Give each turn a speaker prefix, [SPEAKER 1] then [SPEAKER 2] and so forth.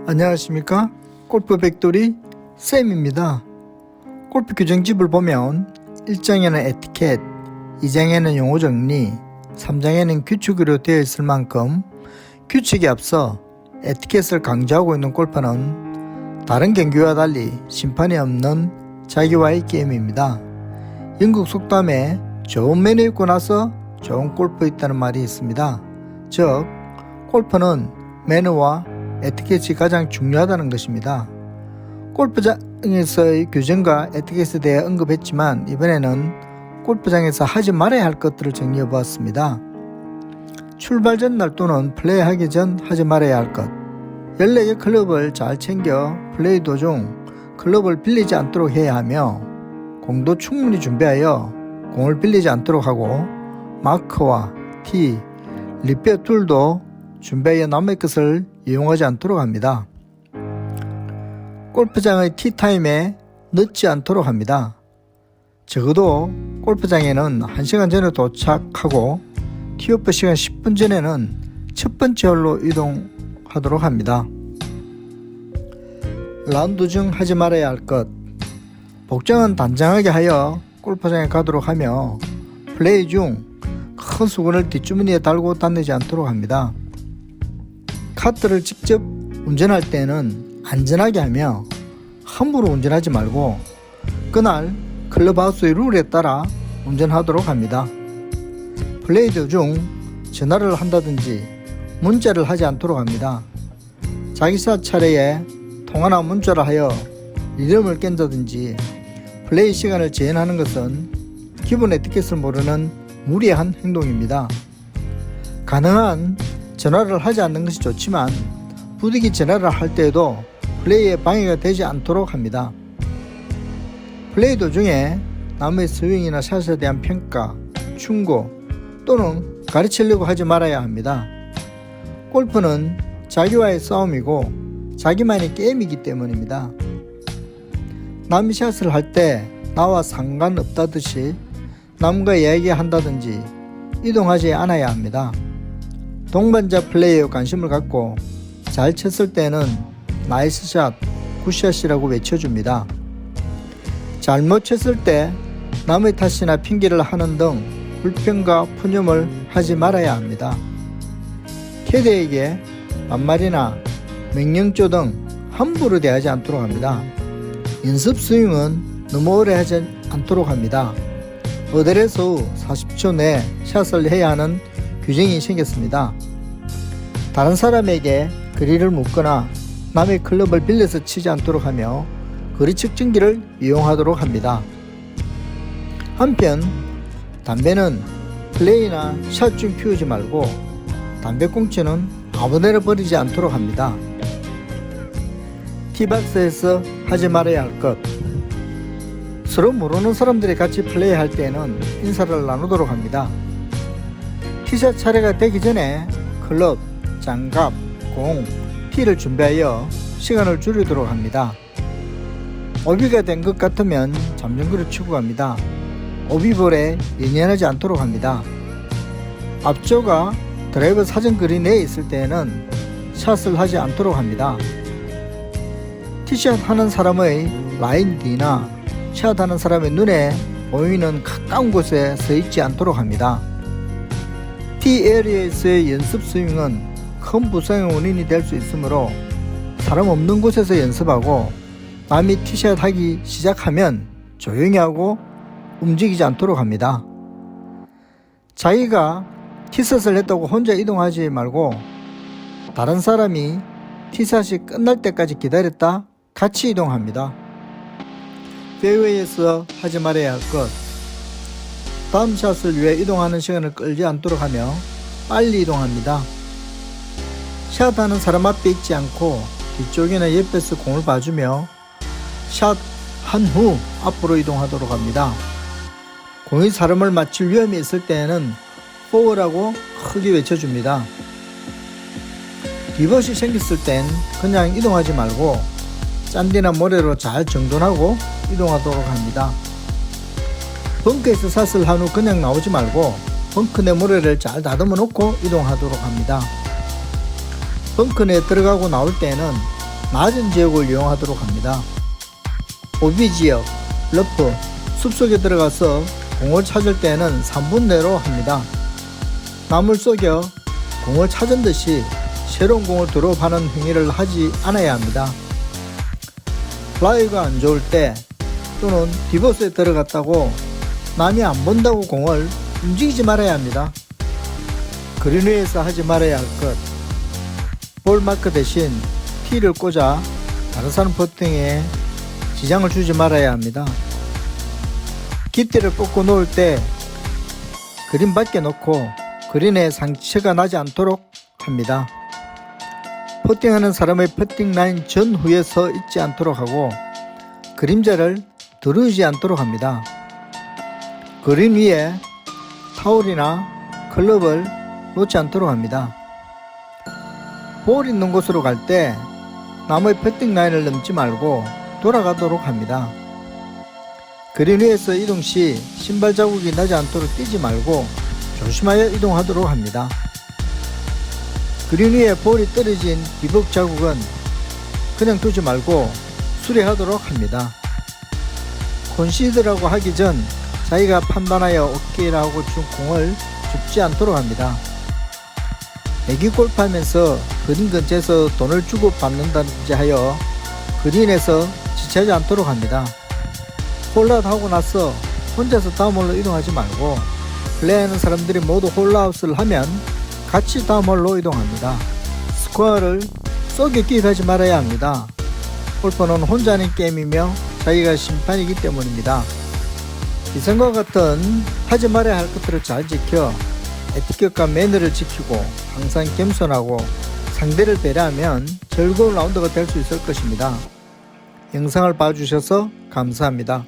[SPEAKER 1] 안녕하십니까? 골프 백돌이 쌤입니다. 골프 규정집을 보면 1장에는 에티켓, 2장에는 용어 정리, 3장에는 규칙으로 되어 있을 만큼 규칙에 앞서 에티켓을 강조하고 있는 골프는 다른 경기와 달리 심판이 없는 자기와의 게임입니다. 영국 속담에 좋은 매너 있고 나서 좋은 골프 있다는 말이 있습니다. 즉, 골프는 매너와 에티켓이 가장 중요하다는 것입니다. 골프장에서의 규정과 에티켓에 대해 언급했지만 이번에는 골프장에서 하지 말아야 할 것들을 정리해 보았습니다. 출발 전날 또는 플레이하기 전 하지 말아야 할 것. 14개 클럽을 잘 챙겨 플레이 도중 클럽을 빌리지 않도록 해야 하며, 공도 충분히 준비하여 공을 빌리지 않도록 하고, 마커와 티, 리페어 툴도 준비하여 남의 것을 이용하지 않도록 합니다. 골프장의 티타임에 늦지 않도록 합니다. 적어도 골프장에는 1시간 전에 도착하고 티오프 시간 10분 전에는 첫 번째 홀로 이동하도록 합니다. 라운드 중 하지 말아야 할 것. 복장은 단정하게 하여 골프장에 가도록 하며, 플레이 중 큰 수건을 뒷주머니에 달고 다니지 않도록 합니다. 카트를 직접 운전할 때는 안전하게 하며 함부로 운전하지 말고 그날 클럽하우스의 룰에 따라 운전하도록 합니다. 플레이 중 전화를 한다든지 문자를 하지 않도록 합니다. 자기샷 차례에 통화나 문자를 하여 리듬을 깬다든지 플레이 시간을 제한하는 것은 기본 에티켓을 모르는 무리한 행동입니다. 가능한 전화를 하지 않는 것이 좋지만 부득이 전화를 할 때에도 플레이에 방해가 되지 않도록 합니다. 플레이 도중에 남의 스윙이나 샷에 대한 평가, 충고 또는 가르치려고 하지 말아야 합니다. 골프는 자기와의 싸움이고 자기만의 게임이기 때문입니다. 남이 샷을 할 때 나와 상관없다듯이 남과 이야기한다든지 이동하지 않아야 합니다. 동반자 플레이에 관심을 갖고 잘 쳤을 때는 나이스 샷, 굿샷이라고 외쳐줍니다. 잘못 쳤을 때 남의 탓이나 핑계를 하는 등 불평과 푸념을 하지 말아야 합니다. 캐디에게 반말이나 명령조 등 함부로 대하지 않도록 합니다. 연습 스윙은 너무 오래 하지 않도록 합니다. 어드레스 후 40초 내에 샷을 해야 하는 규정이 생겼습니다. 다른 사람에게 거리를 묻거나 남의 클럽을 빌려서 치지 않도록 하며 거리 측정기를 이용하도록 합니다. 한편 담배는 플레이나 샷 중 피우지 말고 담배꽁초는 아무데나 버리지 않도록 합니다. 티박스에서 하지 말아야 할 것. 서로 모르는 사람들이 같이 플레이할 때에는 인사를 나누도록 합니다. 티샷 차례가 되기 전에 클럽, 장갑, 공, 티를 준비하여 시간을 줄이도록 합니다. 오비가 된 것 같으면 잠정구를 치고 갑니다. 오비볼에 연연하지 않도록 합니다. 앞쪽과 드라이버 사정거리 내에 있을 때에는 샷을 하지 않도록 합니다. 티샷 하는 사람의 라인 뒤나 샷하는 사람의 눈에 보이는 가까운 곳에 서 있지 않도록 합니다. 티 에리어에서의 연습 스윙은 큰 부상의 원인이 될 수 있으므로 사람 없는 곳에서 연습하고, 남이 티샷 하기 시작하면 조용히 하고 움직이지 않도록 합니다. 자기가 티샷을 했다고 혼자 이동하지 말고 다른 사람이 티샷이 끝날 때까지 기다렸다 같이 이동합니다. 페어웨이에서 하지 말아야 할 것. 다음 샷을 위해 이동하는 시간을 끌지 않도록 하며 빨리 이동합니다. 샷하는 사람 앞에 있지 않고 뒤쪽이나 옆에서 공을 봐주며 샷 한 후 앞으로 이동하도록 합니다. 공이 사람을 맞힐 위험이 있을 때에는 포워라고 크게 외쳐줍니다. 디봇이 생겼을 땐 그냥 이동하지 말고 짠디나 모래로 잘 정돈하고 이동하도록 합니다. 벙커에서 샷을 한 후 그냥 나오지 말고 벙커 내 모래를 잘 다듬어 놓고 이동하도록 합니다. 벙커 내에 들어가고 나올 때는 낮은 지역을 이용하도록 합니다. 오비 지역, 러프, 숲속에 들어가서 공을 찾을 때는 3분 내로 합니다. 남을 속여 공을 찾은 듯이 새로운 공을 드롭하는 행위를 하지 않아야 합니다. 라이가 안 좋을 때 또는 디버스에 들어갔다고 남이 안 본다고 공을 움직이지 말아야 합니다. 그린 위에서 하지 말아야 할 것, 볼 마크 대신 티를 꽂아 다른 사람 퍼팅에 지장을 주지 말아야 합니다. 깃대를 뽑고 놓을 때 그린 밖에 놓고 그린에 상처가 나지 않도록 합니다. 퍼팅하는 사람의 퍼팅 라인 전후에 서 있지 않도록 하고 그림자를 두르지 않도록 합니다. 그린 위에 타올이나 클럽을 놓지 않도록 합니다. 볼 있는 곳으로 갈 때 남의 퍼팅 라인을 넘지 말고 돌아가도록 합니다. 그린 위에서 이동 시 신발 자국이 나지 않도록 뛰지 말고 조심하여 이동하도록 합니다. 그린 위에 볼이 떨어진 디벅 자국은 그냥 두지 말고 수리하도록 합니다. 콘시드라고 하기 전 자기가 판단하여 오케이라고 준 공을 줍지 않도록 합니다. 애기 골프하면서 그린 근처에서 돈을 주고 받는다든지 하여 그린에서 지체하지 않도록 합니다. 홀아웃 하고 나서 혼자서 다음 홀로 이동하지 말고 플레이하는 사람들이 모두 홀아웃을 하면 같이 다음 홀로 이동합니다. 스코어를 쏘게 기입하지 말아야 합니다. 골프는 혼자 하는 게임이며 자기가 심판이기 때문입니다. 이전과 같은 하지 말아야 할 것들을 잘 지켜 에티켓과 매너를 지키고 항상 겸손하고 상대를 배려하면 즐거운 라운드가 될 수 있을 것입니다. 영상을 봐주셔서 감사합니다.